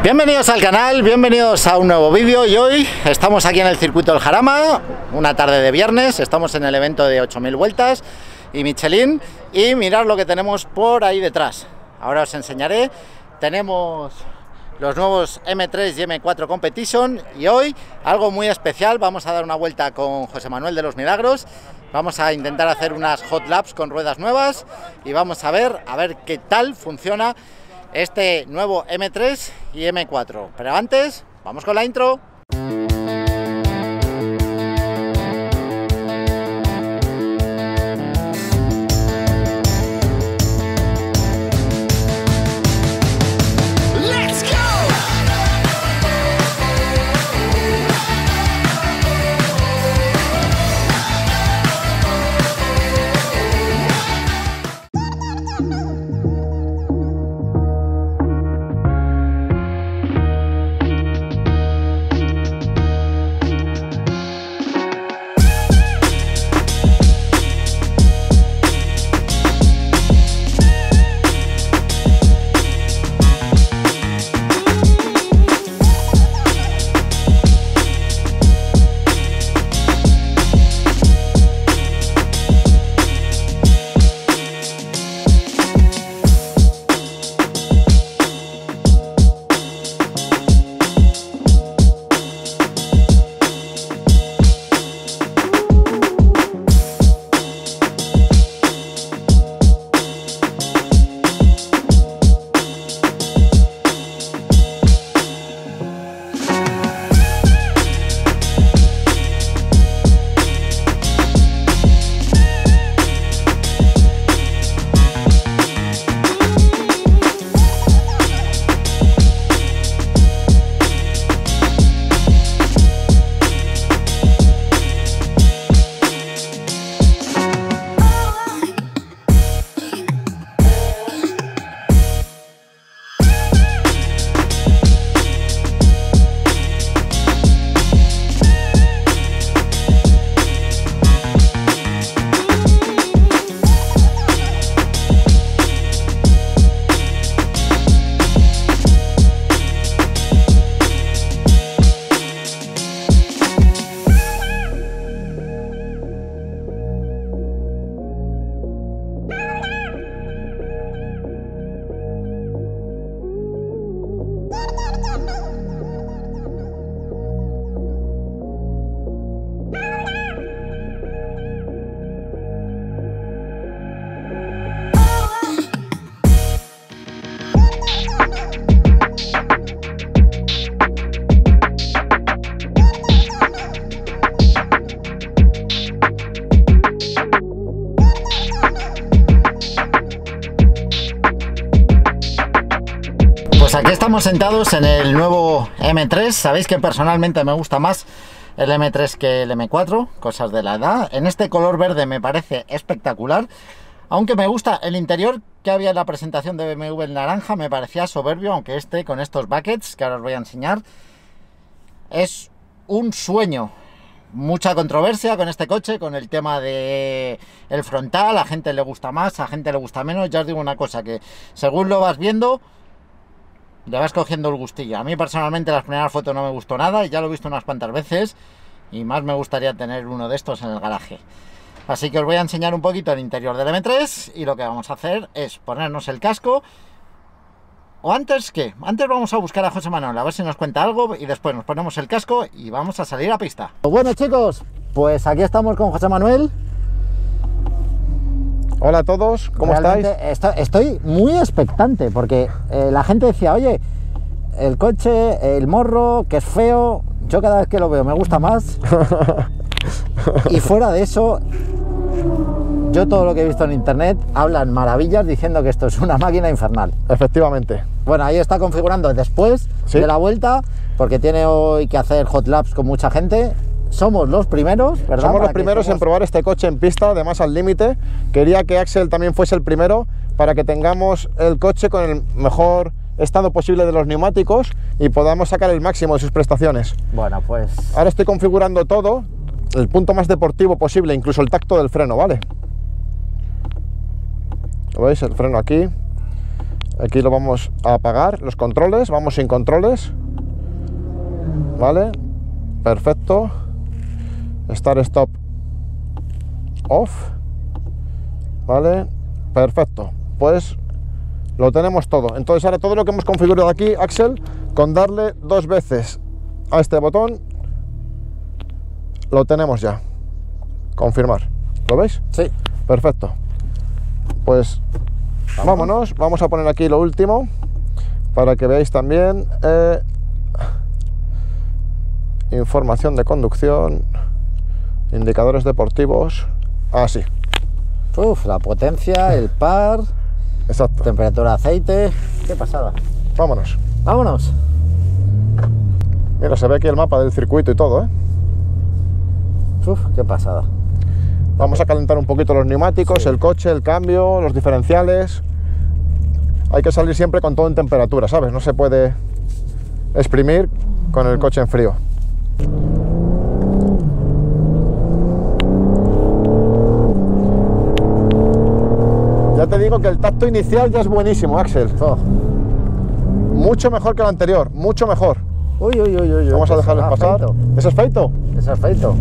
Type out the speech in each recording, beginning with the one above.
Bienvenidos al canal, bienvenidos a un nuevo vídeo y hoy estamos aquí en el circuito del Jarama, una tarde de viernes, estamos en el evento de 8000 vueltas y Michelin y mirad lo que tenemos por ahí detrás. Ahora os enseñaré, tenemos los nuevos M3 y M4 Competition y hoy algo muy especial, vamos a dar una vuelta con José Manuel de los Milagros, vamos a intentar hacer unas hot laps con ruedas nuevas y vamos a ver qué tal funciona este nuevo M3 y M4. Pero antes, vamos con la intro. Pues aquí estamos sentados en el nuevo M3. Sabéis que personalmente me gusta más el M3 que el M4, cosas de la edad. En este color verde me parece espectacular, aunque me gusta el interior que había en la presentación de BMW en naranja, me parecía soberbio, aunque este con estos buckets que ahora os voy a enseñar es un sueño. Mucha controversia con este coche, con el tema de el frontal, a gente le gusta más, a gente le gusta menos. Ya os digo una cosa, que según lo vas viendo le vas cogiendo el gustillo. A mí personalmente las primeras fotos no me gustó nada y ya lo he visto unas cuantas veces y más me gustaría tener uno de estos en el garaje. Así que os voy a enseñar un poquito el interior del M3 y lo que vamos a hacer es ponernos el casco. O antes, ¿qué? Antes vamos a buscar a José Manuel, a ver si nos cuenta algo y después nos ponemos el casco y vamos a salir a pista. Bueno chicos, pues aquí estamos con José Manuel. Hola a todos, ¿cómo estáis? Estoy muy expectante porque la gente decía, oye, el coche, el morro, que es feo. Yo cada vez que lo veo me gusta más. Y fuera de eso, yo todo lo que he visto en internet hablan maravillas diciendo que esto es una máquina infernal. Efectivamente. Bueno, ahí está configurando después de la vuelta, porque tiene hoy que hacer hot laps con mucha gente. Somos los primeros, ¿verdad? Somos los primeros en probar este coche en pista, además al límite. Quería que Axel también fuese el primero para que tengamos el coche con el mejor estado posible de los neumáticos y podamos sacar el máximo de sus prestaciones. Bueno, pues... Ahora estoy configurando todo, el punto más deportivo posible, incluso el tacto del freno, ¿vale? ¿Lo veis? El freno aquí. Aquí lo vamos a apagar, los controles, vamos sin controles. Vale, perfecto. Start, stop, off. Vale, perfecto. Pues lo tenemos todo. Entonces ahora todo lo que hemos configurado aquí, Axel, con darle 2 veces a este botón, lo tenemos ya. Confirmar. ¿Lo veis? Sí. Perfecto. Pues vámonos. Vamos a poner aquí lo último para que veáis también información de conducción, indicadores deportivos. Así. Uf, la potencia, el par, Exacto. temperatura de aceite. Qué pasada. Vámonos. Vámonos. Mira, se ve aquí el mapa del circuito y todo, ¿eh? Uf, qué pasada. Vamos a calentar un poquito los neumáticos, Sí. el coche, el cambio, los diferenciales. Hay que salir siempre con todo en temperatura, ¿sabes? No se puede exprimir con el coche en frío. Ya te digo que el tacto inicial ya es buenísimo, Axel. Oh. Mucho mejor que el anterior, mucho mejor. Uy, uy, uy, uy. Vamos a dejarles pasar. Feito. ¿Eso es feito? Eso es feito.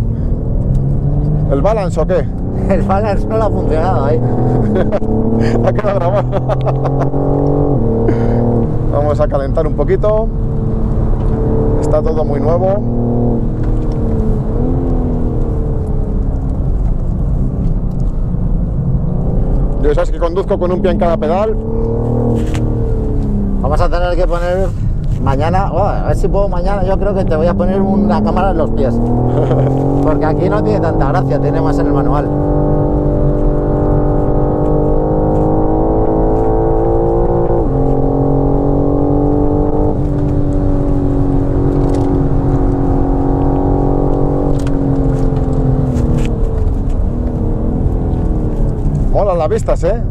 ¿El balance o qué? El balance no le ha funcionado ahí. Ha quedado grabado. Vamos a calentar un poquito. Está todo muy nuevo. Yo sabes que conduzco con un pie en cada pedal. Vamos a tener que poner mañana, a ver si puedo mañana, yo creo que te voy a poner una cámara en los pies. Porque aquí no tiene tanta gracia, tiene más en el manual. Molan las vistas, ¿eh?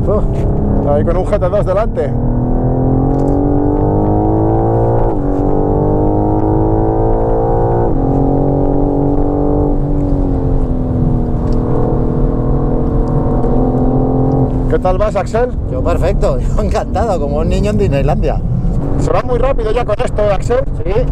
Uf. Ahí con un GT2 delante. ¿Qué tal vas, Axel? Yo perfecto, yo encantado, como un niño en Disneylandia. Se va muy rápido ya con esto, Axel. Sí.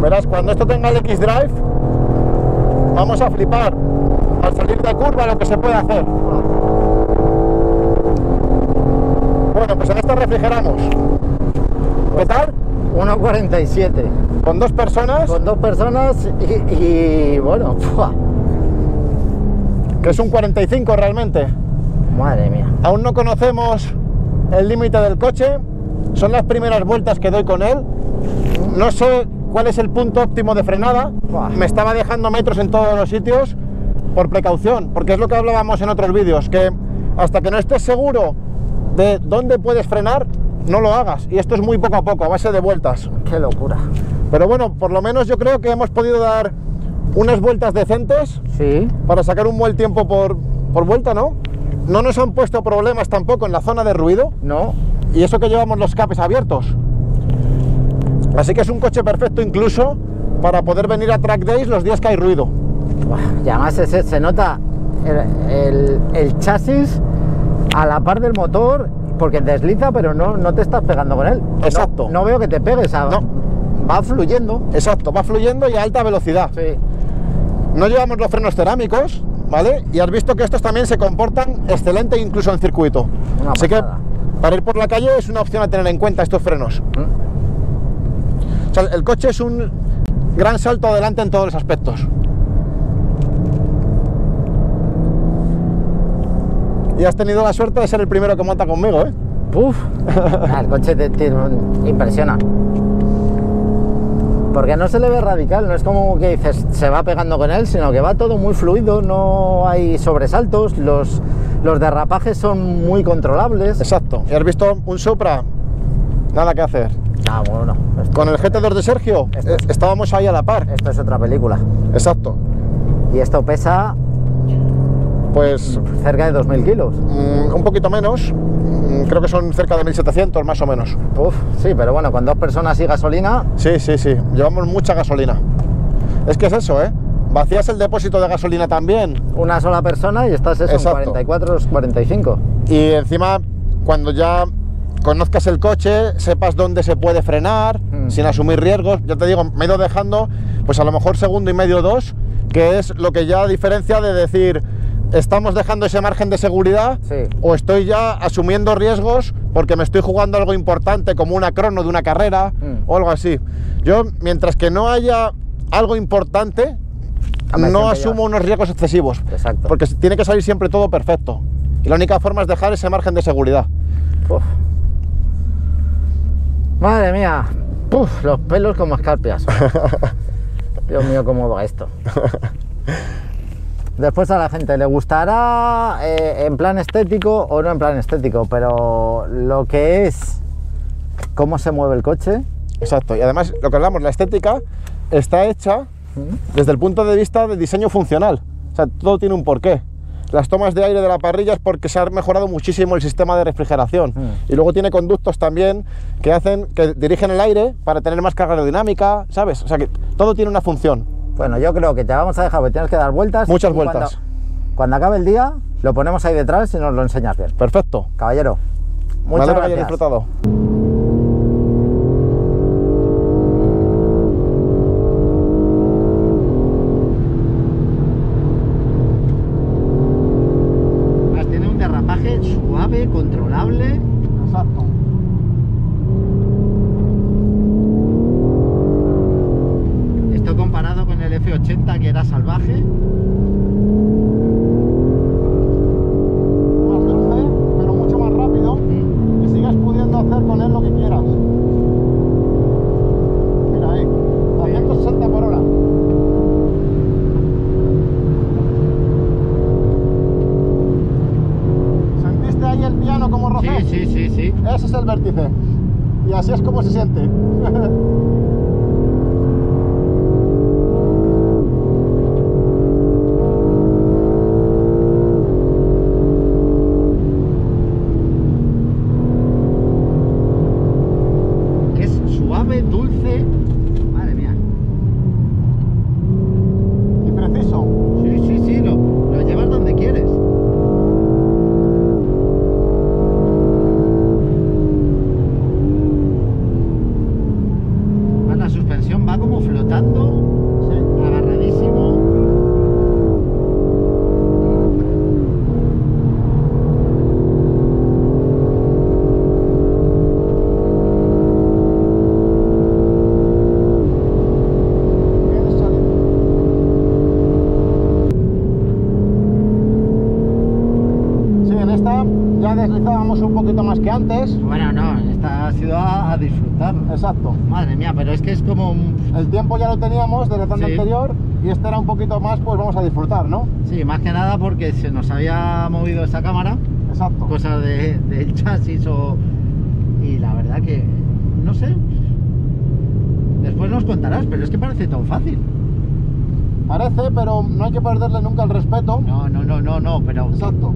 Verás, cuando esto tenga el X-Drive, vamos a flipar. Al salir de curva, lo que se puede hacer. Bueno, pues en esta refrigeramos. ¿Qué tal? 1,47. Con 2 personas, Con 2 personas y bueno, ¡fua! que es un 45 realmente. Madre mía. Aún no conocemos el límite del coche. Son las primeras vueltas que doy con él. No sé cuál es el punto óptimo de frenada. Buah. Me estaba dejando metros en todos los sitios por precaución, porque es lo que hablábamos en otros vídeos, que hasta que no estés seguro de dónde puedes frenar, no lo hagas. Y esto es muy poco a poco, a base de vueltas. Qué locura. Pero bueno, por lo menos yo creo que hemos podido dar unas vueltas decentes Sí. para sacar un buen tiempo por vuelta, ¿no? No nos han puesto problemas tampoco en la zona de ruido, No. y eso que llevamos los escapes abiertos. Así que es un coche perfecto incluso para poder venir a track days los días que hay ruido. Buah, y además se nota el chasis a la par del motor, porque desliza, pero no te estás pegando con él. Exacto. No veo que te pegues, No. va fluyendo. Exacto, va fluyendo y a alta velocidad. Sí. No llevamos los frenos cerámicos, ¿vale? Y has visto que estos también se comportan excelente incluso en circuito. Una Así pasada. que para ir por la calle es una opción a tener en cuenta estos frenos. O sea, el coche es un gran salto adelante en todos los aspectos. Y has tenido la suerte de ser el primero que monta conmigo, ¿eh? Uf, el coche te impresiona. Porque no se le ve radical, no es como que dices se va pegando con él, sino que va todo muy fluido, no hay sobresaltos, los derrapajes son muy controlables. Exacto. ¿Y has visto un Supra? Nada que hacer. Ah, bueno, Con el GT2 de Sergio estábamos ahí a la par. esto es otra película. Exacto. Y esto pesa Pues cerca de 2000 kilos. un poquito menos, creo que son cerca de 1700 más o menos. Uf, sí, pero bueno, con 2 personas y gasolina. Sí, llevamos mucha gasolina. Es que es eso, ¿eh? Vacías el depósito de gasolina también. Una sola persona y estás eso, en Exacto. 44, 45. Y encima, cuando ya conozcas el coche, sepas dónde se puede frenar, sin asumir riesgos. Ya te digo, me he ido dejando, pues a lo mejor segundo y medio, 2, que es lo que ya diferencia de decir, estamos dejando ese margen de seguridad, Sí. o estoy ya asumiendo riesgos porque me estoy jugando algo importante como una crono de una carrera o algo así. Yo, mientras que no haya algo importante, Hombre, no siempre asumo llevas. unos riesgos excesivos. Exacto. Porque tiene que salir siempre todo perfecto. Y la única forma es dejar ese margen de seguridad. Uf. Madre mía. Uf, los pelos como escarpias. Dios mío, cómo va esto. Después a la gente le gustará en plan estético o no en plan estético, pero lo que es cómo se mueve el coche. Exacto. Y además, lo que hablamos, la estética está hecha desde el punto de vista del diseño funcional. O sea, todo tiene un porqué. Las tomas de aire de la parrilla es porque se ha mejorado muchísimo el sistema de refrigeración. Y luego tiene conductos también que dirigen el aire para tener más carga aerodinámica, ¿sabes? O sea, que todo tiene una función. Bueno, yo creo que te vamos a dejar porque tienes que dar vueltas. Muchas y vueltas. Cuando acabe el día, lo ponemos ahí detrás y nos lo enseñas bien. Perfecto. Caballero, Me muchas alegro que hayas gracias. disfrutado. Tiene un derrapaje suave, controlable. Exacto. Esto comparado con el F80 que era salvaje. Más dulce, pero mucho más rápido. Y sigues pudiendo hacer con él lo que quieras. Mira ahí, a 160 por hora. ¿Sentiste ahí el piano como roce? Sí. Ese es el vértice. Y así es como se siente. Es suave, dulce. Madre mía. Y preciso. Sí, lo llevas donde quieres. La suspensión va como flotando, Sí. agarradísimo. Bien sólido. Sí, en esta ya deslizábamos un poquito más que antes. Bueno, no, esta ha sido a disfrutar. Exacto. Madre mía, pero es que es como El tiempo ya lo teníamos de la tanda Sí. anterior y este era un poquito más, pues vamos a disfrutar, ¿no? Sí, más que nada porque se nos había movido esa cámara, Exacto. cosas del chasis y la verdad que, no sé, después nos contarás, pero es que parece tan fácil. Parece, pero no hay que perderle nunca el respeto. No, pero Exacto.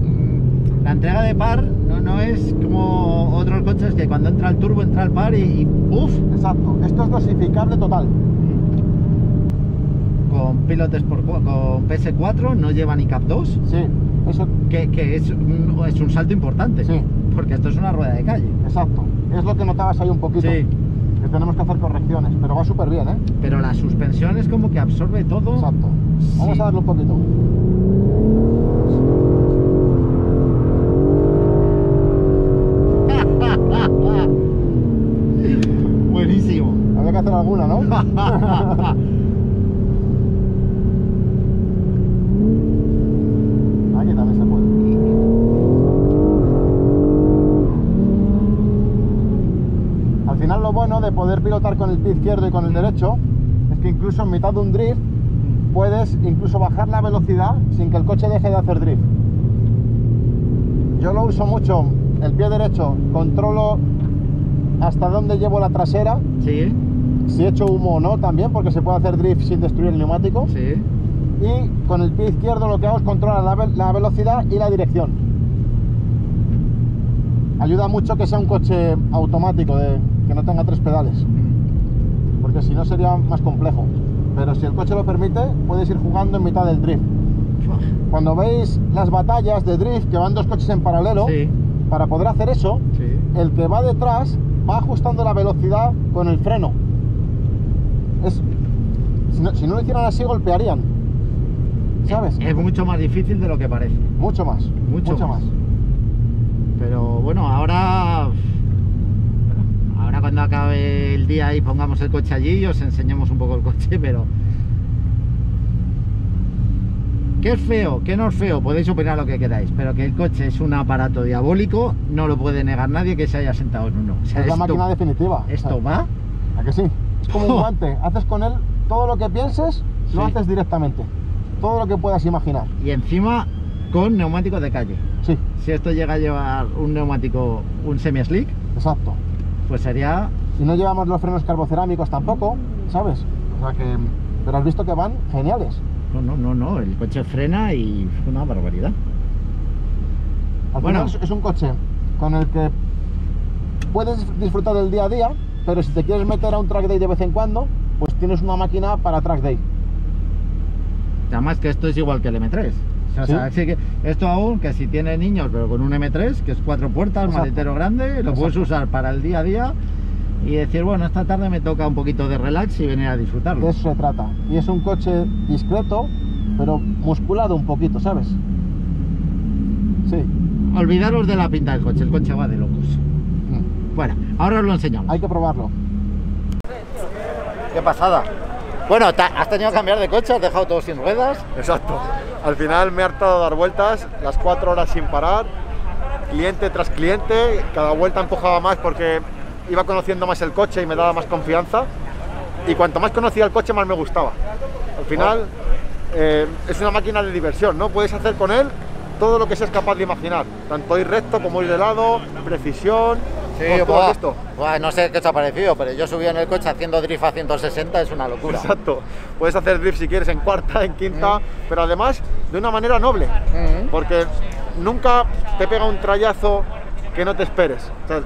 la entrega de par no es como otros coches que cuando entra el turbo entra el par y ¡uf! Exacto. Esto es dosificable total. Con pilotes con PS4 no lleva ni Cap 2, Sí. Eso, que es un salto importante, Sí. porque esto es una rueda de calle. exacto. Es lo que notabas ahí un poquito. Sí. Que tenemos que hacer correcciones, pero va súper bien, ¿eh? Pero la suspensión es como que absorbe todo. Exacto. Vamos Sí. a darle un poquito. Buenísimo. Había que hacer alguna, ¿no? Aquí también se puede. pilotar con el pie izquierdo y con el derecho es que incluso en mitad de un drift puedes incluso bajar la velocidad sin que el coche deje de hacer drift. Yo lo uso mucho, el pie derecho, controlo hasta dónde llevo la trasera, Sí, si echo humo o no también, porque se puede hacer drift sin destruir el neumático. sí. Y con el pie izquierdo lo que hago es controlar la velocidad y la dirección. Ayuda mucho que sea un coche automático, que no tenga 3 pedales, porque si no sería más complejo. Pero si el coche lo permite, puedes ir jugando en mitad del drift. Cuando veis las batallas de drift que van 2 coches en paralelo, Sí. para poder hacer eso, Sí. el que va detrás va ajustando la velocidad con el freno. Si no lo hicieran así, golpearían, ¿sabes? Es mucho más difícil de lo que parece. Mucho más, mucho más. Pero bueno, ahora cuando acabe el día y pongamos el coche allí y os enseñemos un poco el coche, pero... ¿Qué es feo? ¿Qué no es feo? Podéis opinar lo que queráis, pero que el coche es un aparato diabólico, no lo puede negar nadie que se haya sentado en uno. O sea, Es la máquina definitiva. ¿Esto O sea, va? ¿a que sí? Es como un guante. Haces con él todo lo que pienses, lo Sí. haces directamente. Todo lo que puedas imaginar. Y encima con neumáticos de calle. Sí, Si esto llega a llevar un neumático, un semi-slick, exacto. pues sería... Y no llevamos los frenos carbocerámicos tampoco, ¿sabes? O sea que... Pero has visto que van geniales. No, el coche frena y es una barbaridad. Al Bueno. final es un coche con el que puedes disfrutar del día a día, pero si te quieres meter a un track day de vez en cuando, pues tienes una máquina para track day. Además que esto es igual que el M3. O sea, Sí. así que esto aún, que si tiene niños, pero con un M3, que es 4 puertas, Exacto. maletero grande, lo puedes Exacto. usar para el día a día y decir, bueno, esta tarde me toca un poquito de relax y venir a disfrutarlo. De eso se trata. Y es un coche discreto, pero musculado un poquito, ¿sabes? Sí. Olvidaros de la pinta del coche, el coche va de locos. Bueno, ahora os lo enseñamos. Hay que probarlo. ¡Qué pasada! Bueno, has tenido que cambiar de coche, has dejado todo sin ruedas. Exacto. Al final me he hartado de dar vueltas, las 4 horas sin parar, cliente tras cliente, cada vuelta empujaba más porque iba conociendo más el coche y me daba más confianza. Y cuanto más conocía el coche, más me gustaba. Al final es una máquina de diversión, ¿no? Puedes hacer con él todo lo que seas capaz de imaginar, tanto ir recto como ir de lado, precisión. ¿Cómo lo has visto? No sé qué te ha parecido, pero yo subí en el coche haciendo drift a 160, es una locura. Exacto. Puedes hacer drift si quieres en cuarta, en quinta, pero además de una manera noble, porque nunca te pega un trayazo que no te esperes. O sea,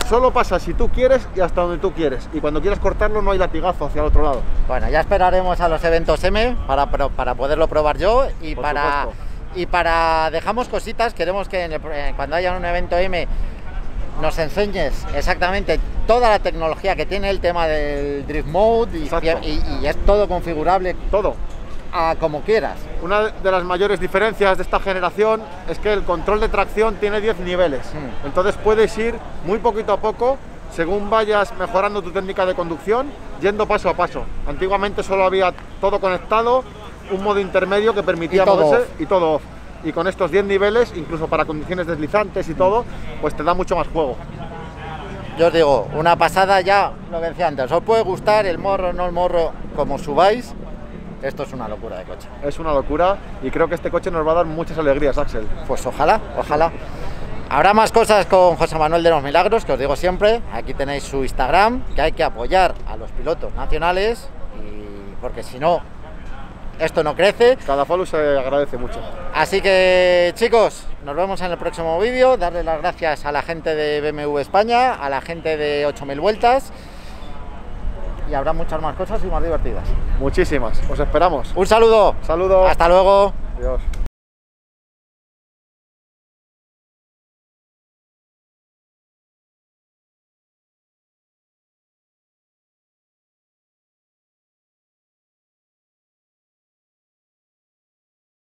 solo pasa si tú quieres y hasta donde tú quieres, y cuando quieras cortarlo no hay latigazo hacia el otro lado. Bueno, ya esperaremos a los eventos M para poderlo probar yo y Por para... supuesto. Y para dejamos cositas, queremos que cuando haya un evento M nos enseñes exactamente toda la tecnología que tiene el tema del Drift Mode y es todo configurable Todo. a como quieras. Una de las mayores diferencias de esta generación es que el control de tracción tiene 10 niveles. Entonces puedes ir muy poquito a poco, según vayas mejorando tu técnica de conducción, yendo paso a paso. Antiguamente solo había todo conectado, un modo intermedio que permitía Y todo moverse off. y todo off. Y con estos 10 niveles, incluso para condiciones deslizantes y todo, pues te da mucho más juego. Yo os digo, una pasada ya, lo que decía antes, os puede gustar el morro, no el morro, como subáis, esto es una locura de coche. Es una locura y creo que este coche nos va a dar muchas alegrías, Axel. Pues ojalá. Habrá más cosas con José Manuel de los Milagros, que os digo siempre, aquí tenéis su Instagram, que hay que apoyar a los pilotos nacionales, porque si no, esto no crece. Cada follow se agradece mucho. Así que chicos, nos vemos en el próximo vídeo, darle las gracias a la gente de BMW España, a la gente de 8000 vueltas, y habrá muchas más cosas y más divertidas. Muchísimas. Os esperamos. Un saludo. Saludos. Hasta luego. Adiós.